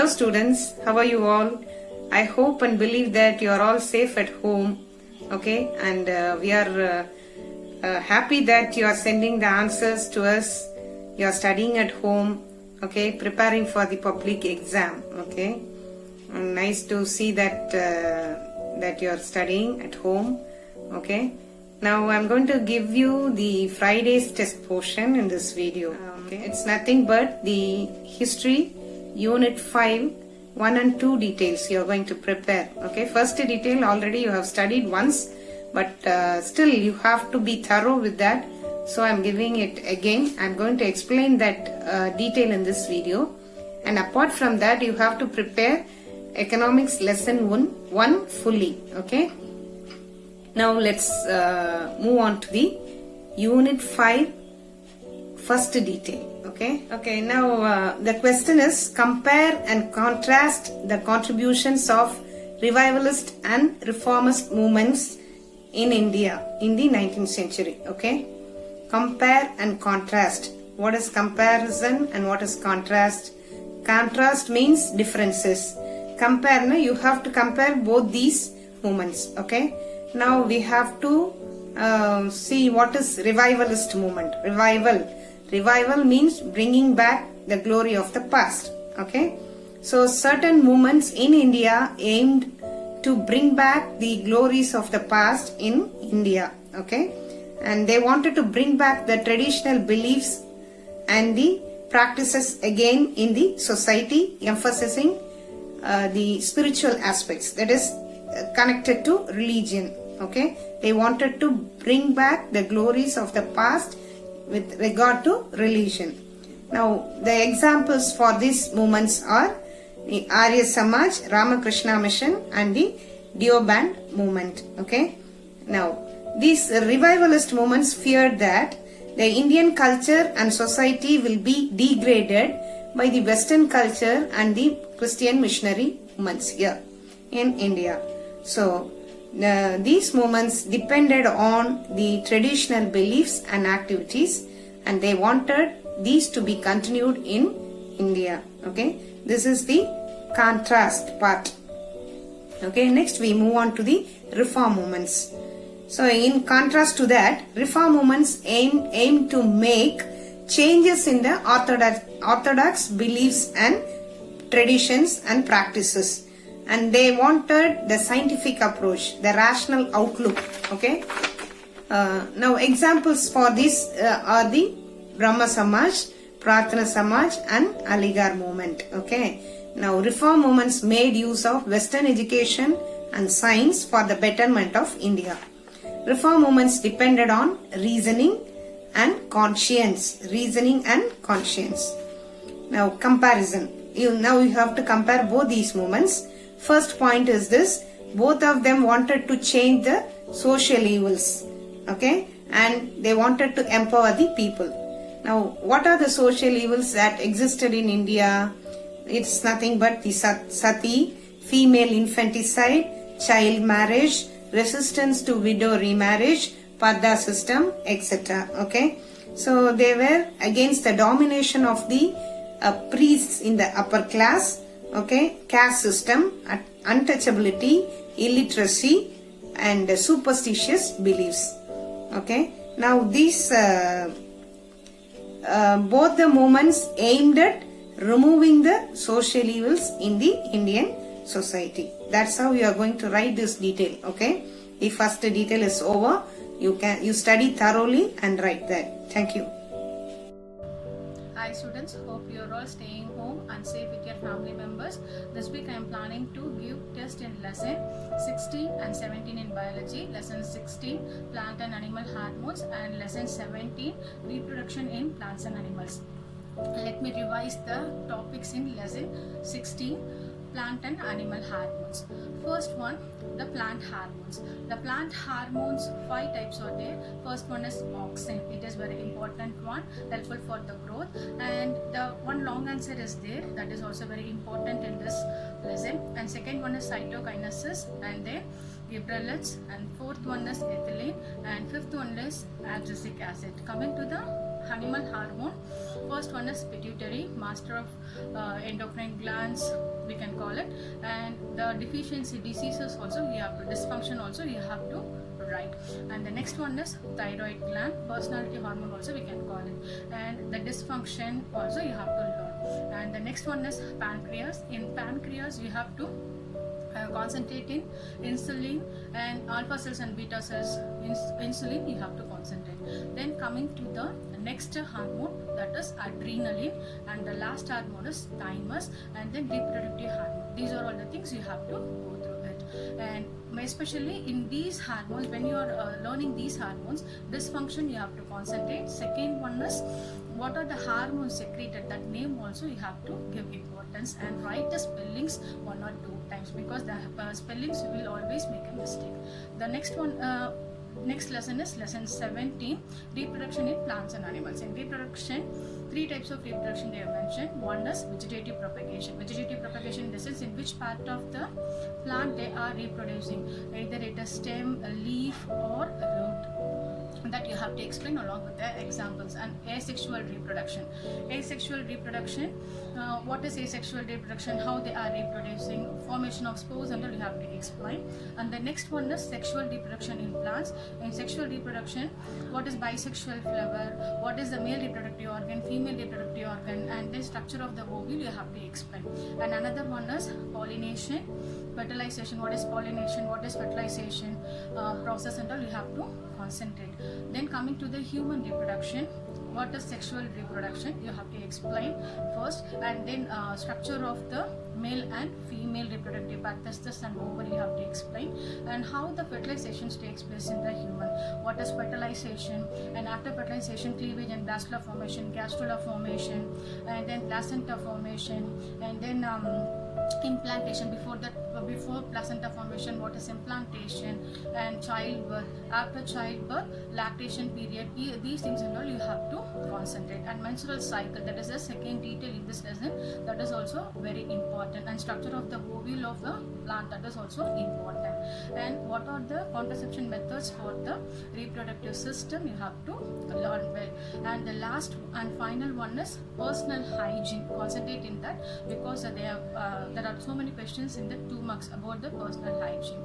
Hello students, how are you all? I hope and believe that you are all safe at home, okay? And we are happy that you are sending the answers to us. You are studying at home, okay? Preparing for the public exam, okay? And nice to see that that you are studying at home, okay? Now I'm going to give you the Friday's test portion in this video. Okay? It's nothing but the history unit 5 1 and 2 details you are going to prepare. Okay, first detail already you have studied once, but still you have to be thorough with that, so I'm giving it again. I'm going to explain that detail in this video, and apart from that you have to prepare economics lesson 1 fully. Okay, now let's move on to the unit 5 first detail. Okay, now the question is, compare and contrast the contributions of revivalist and reformist movements in India in the 19th century. Okay, compare and contrast. What is comparison and what is contrast? Contrast means differences. Compare, no, you have to compare both these movements. Okay, now we have to see what is revivalist movement. Revival means bringing back the glory of the past. Okay, so certain movements in India aimed to bring back the glories of the past in India. Okay, and they wanted to bring back the traditional beliefs and the practices again in the society, emphasizing the spiritual aspects, that is connected to religion. Okay, they wanted to bring back the glories of the past with regard to religion. Now the examples for these movements are the Arya Samaj, Ramakrishna Mission and the Deoband movement. Okay, now these revivalist movements feared that the Indian culture and society will be degraded by the Western culture and the Christian missionary movements here in India. So these movements depended on the traditional beliefs and activities, and they wanted these to be continued in India. Okay, this is the contrast part. Okay, next we move on to the reform movements. So in contrast to that, reform movements aim to make changes in the orthodox beliefs and traditions and practices, and they wanted the scientific approach, the rational outlook. Okay, now examples for this are the Brahma Samaj, Prarthana Samaj and Aligarh movement. Okay, now reform movements made use of Western education and science for the betterment of India. Reform movements depended on reasoning and conscience. Now comparison. Now you have to compare both these movements. First point is this: both of them wanted to change the social evils. Okay, and they wanted to empower the people. Now what are the social evils that existed in India? It's nothing but the sati, female infanticide, child marriage, resistance to widow remarriage, parda system, etc. Okay, so they were against the domination of the priests in the upper class. Okay, caste system, untouchability, illiteracy and superstitious beliefs. Okay, now these both the movements aimed at removing the social evils in the Indian society. That's how you are going to write this detail. Okay, the first detail is over. You study thoroughly and write that. Thank you. Hi students, hope you are all staying home and safe with your family members. This week I am planning to give test in lesson 16 and 17 in biology, lesson 16 plant and animal hormones, and lesson 17 reproduction in plants and animals. Let me revise the topics in lesson 16, plant and animal hormones. First one, the plant hormones. The plant hormones, 5 types are there. First one is auxin. It is very important one, helpful for the growth. And the one long answer is there, that is also very important in this lesson. And second one is cytokinesis, and then gibberellins, and fourth one is ethylene, and fifth one is abscisic acid. Coming to the animal hormone, first one is pituitary, master of endocrine glands, we can call it. And the deficiency diseases also you have to, dysfunction also you have to write. And the next one is thyroid gland, personality hormone also we can call it, and the dysfunction also you have to learn. And the next one is pancreas. In pancreas you have to concentrate in insulin and alpha cells and beta cells. Insulin you have to concentrate. Then coming to the next hormone, that is adrenaline, and the last hormone is thymus, and then reproductive hormone. These are all the things you have to go through it. And especially in these hormones, when you are learning these hormones, dysfunction you have to concentrate. Second one is what are the hormones secreted, that name also you have to give importance, and write the spellings 1 or 2 times, because the spellings you will always make a mistake. The next one, next lesson is lesson 17, reproduction in plants and animals. In reproduction, 3 types of reproduction they have mentioned. One is vegetative propagation. Vegetative propagation in the sense in which part of the plant they are reproducing, either it is stem, a leaf or a root, that you have to explain along with the examples. And asexual reproduction. Asexual reproduction, what is asexual reproduction, how they are reproducing, formation of spores, and all you have to explain. And the next one is sexual reproduction in plants. In sexual reproduction, what is bisexual flower, what is the male reproductive organ, female reproductive organ, and the structure of the ovule you have to explain. And another one is pollination, fertilization, what is pollination, what is fertilization process, and all you have to concentrate. Then coming to the human reproduction, what is sexual reproduction you have to explain first, and then structure of the male and female reproductive part, testes and ovary you have to explain, and how the fertilization takes place in the human, what is fertilization, and after fertilization cleavage and blastula formation, gastrula formation, and then placenta formation, and then implantation. Before placenta formation, what is implantation, and childbirth, after childbirth, lactation period, these things and all you have to concentrate. And menstrual cycle, that is the second detail in this lesson, that is also very important. And structure of the ovule of the plant, that is also important. And what are the contraception methods for the reproductive system, you have to learn well. And the last and final one is personal hygiene. Concentrate in that, because there are so many questions in the 2 marks about the personal hygiene.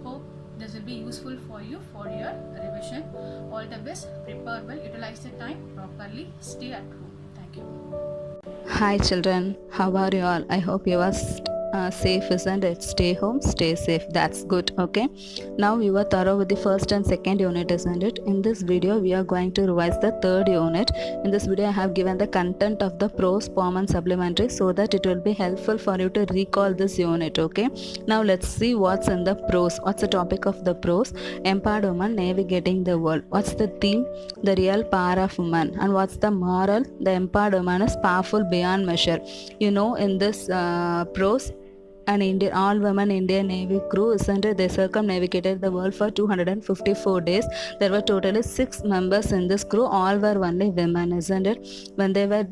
Hope this will be useful for you for your revision. All the best. Prepare well, utilize the time properly, stay at home. Thank you. Hi children, how are you all? I hope you are safe, isn't it? Stay home, stay safe. That's good. Okay, now you are thorough with the first and second unit, isn't it? In this video we are going to revise the third unit. In this video I have given the content of the prose, poem and supplementary, so that it will be helpful for you to recall this unit. Okay, now let's see what's in the prose. What's the topic of the prose? Empowered woman navigating the world. What's the theme? The real power of woman. And what's the moral? The empowered woman is powerful beyond measure. You know, in this prose, an Indian all-women Indian Navy crew, isn't it? They circumnavigated the world for 254 days. There were totally 6 members in this crew. All were only women, isn't it? When they were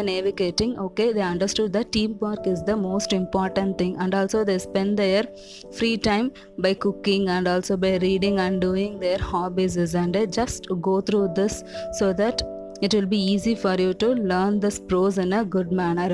navigating, okay, they understood that teamwork is the most important thing, and also they spend their free time by cooking and also by reading and doing their hobbies, isn't it? Just go through this so that it will be easy for you to learn this prose in a good manner.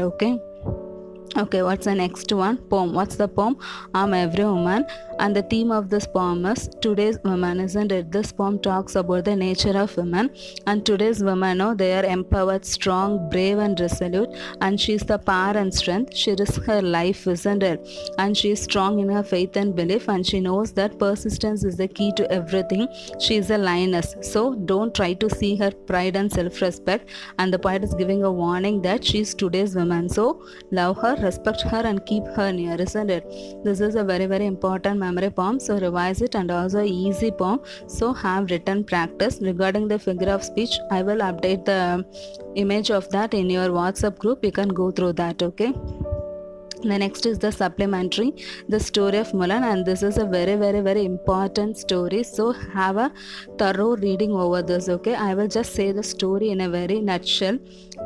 Okay, what's the next one? Poem. What's the poem? I'm Every Woman. And the theme of this poem is today's women, isn't it? This poem talks about the nature of women, and today's women, they are empowered, strong, brave and resolute, and she's the power and strength. She risks her life, isn't it? And she is strong in her faith and belief, and she knows that persistence is the key to everything. She is a lioness, so don't try to see her pride and self-respect. And the poet is giving a warning that she's today's woman, so love her, respect her and keep her near, isn't it? This is a very, very important memory poem, so revise it, and also easy poem, so have written practice. Regarding the figure of speech, I will update the image of that in your WhatsApp group. You can go through that. Okay, the next is the supplementary, the story of Mulan, and this is a very, very, very important story, so have a thorough reading over this. Okay, I will just say the story in a very nutshell.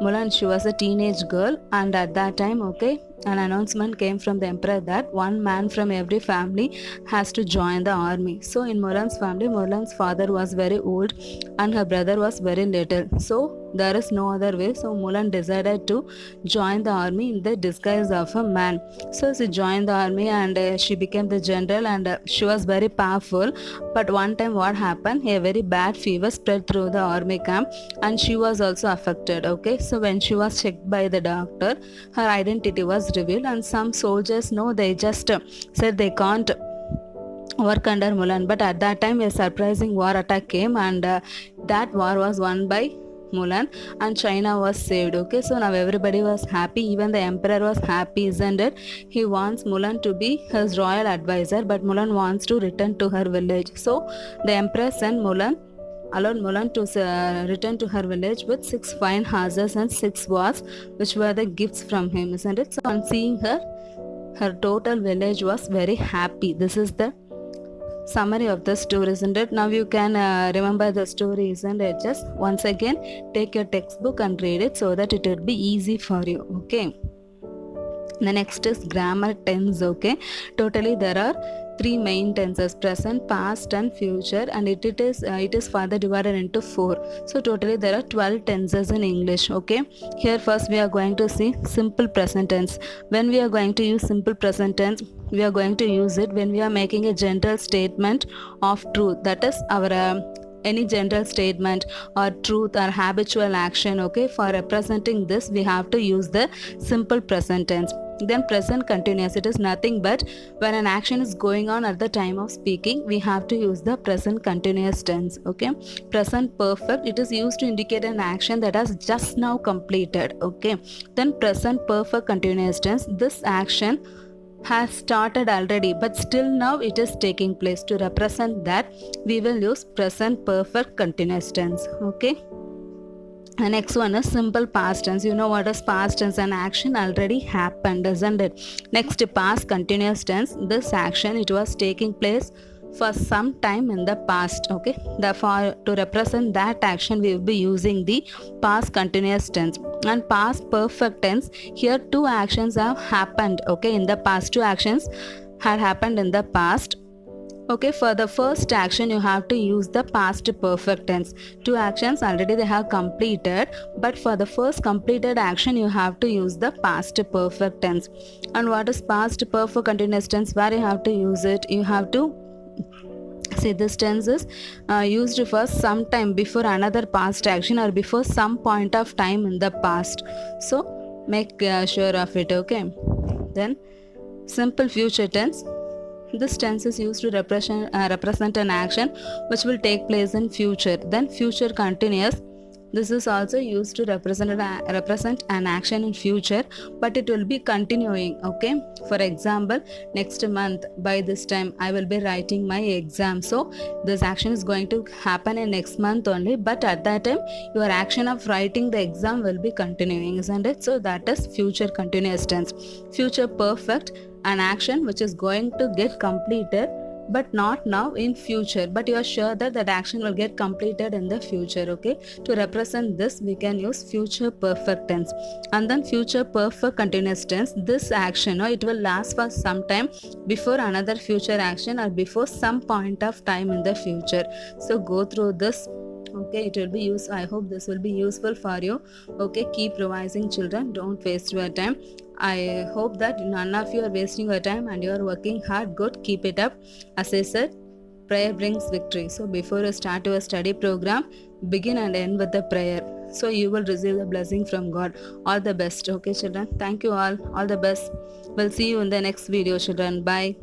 Mulan, she was a teenage girl, and at that time, okay, an announcement came from the emperor that one man from every family has to join the army. So in Mulan's family, Mulan's father was very old and her brother was very little. So there is no other way. So Mulan decided to join the army in the disguise of a man. So she joined the army and she became the general, and she was very powerful. But one time what happened, a very bad fever spread through the army camp and she was also affected. Okay, so when she was checked by the doctor, her identity was revealed, and some soldiers know, they just said they can't work under Mulan. But at that time a surprising war attack came, and that war was won by Mulan and China was saved. Okay, so now everybody was happy, even the emperor was happy, isn't it? He wants Mulan to be his royal advisor, but Mulan wants to return to her village. So the emperor sent allowed Mulan to return to her village with 6 fine horses and 6 swords, which were the gifts from him, isn't it? So on seeing her total village was very happy. This is the summary of the story, isn't it? Now you can remember the story, isn't it? Just once again take your textbook and read it so that it will be easy for you. Okay, the next is grammar tense. Okay, totally there are 3 main tenses: present, past and future, and it is further divided into 4. So totally there are 12 tenses in English. Okay, here first we are going to see simple present tense. When we are going to use simple present tense, we are going to use it when we are making a general statement of truth, that is our any general statement or truth or habitual action. Okay, for representing this we have to use the simple present tense. Then present continuous, it is nothing but when an action is going on at the time of speaking, we have to use the present continuous tense. Okay, present perfect, it is used to indicate an action that has just now completed. Okay, then present perfect continuous tense, this action has started already but still now it is taking place. To represent that we will use present perfect continuous tense. Okay, the next one is simple past tense. You know what is past tense? An action already happened, isn't it? Next, past continuous tense, this action it was taking place for some time in the past. Okay, therefore to represent that action we will be using the past continuous tense. And past perfect tense, here 2 actions have happened. Okay, in the past 2 actions had happened in the past. Okay, for the first action you have to use the past perfect tense. 2 actions already they have completed, but for the first completed action you have to use the past perfect tense. And what is past perfect continuous tense? Where you have to use it? You have to see this tense is used for some time before another past action or before some point of time in the past. So make sure of it. Okay, then simple future tense, this tense is used to represent an action which will take place in future. Then future continuous, this is also used to represent an action in future, but it will be continuing. Okay, for example, next month by this time I will be writing my exam, so this action is going to happen in next month only, but at that time your action of writing the exam will be continuing, isn't it? So that is future continuous tense. Future perfect, an action which is going to get completed but not now, in future, but you are sure that that action will get completed in the future. Okay, to represent this we can use future perfect tense. And then future perfect continuous tense, this action it will last for some time before another future action or before some point of time in the future. So go through this. Okay, it will be used. I hope this will be useful for you. Okay, keep revising, children, don't waste your time. I hope that none of you are wasting your time and you are working hard. Good, keep it up. As I said, prayer brings victory. So before you start your study program, begin and end with the prayer, so you will receive the blessing from God. All the best. Okay, children, thank you all the best. We'll see you in the next video, children. Bye.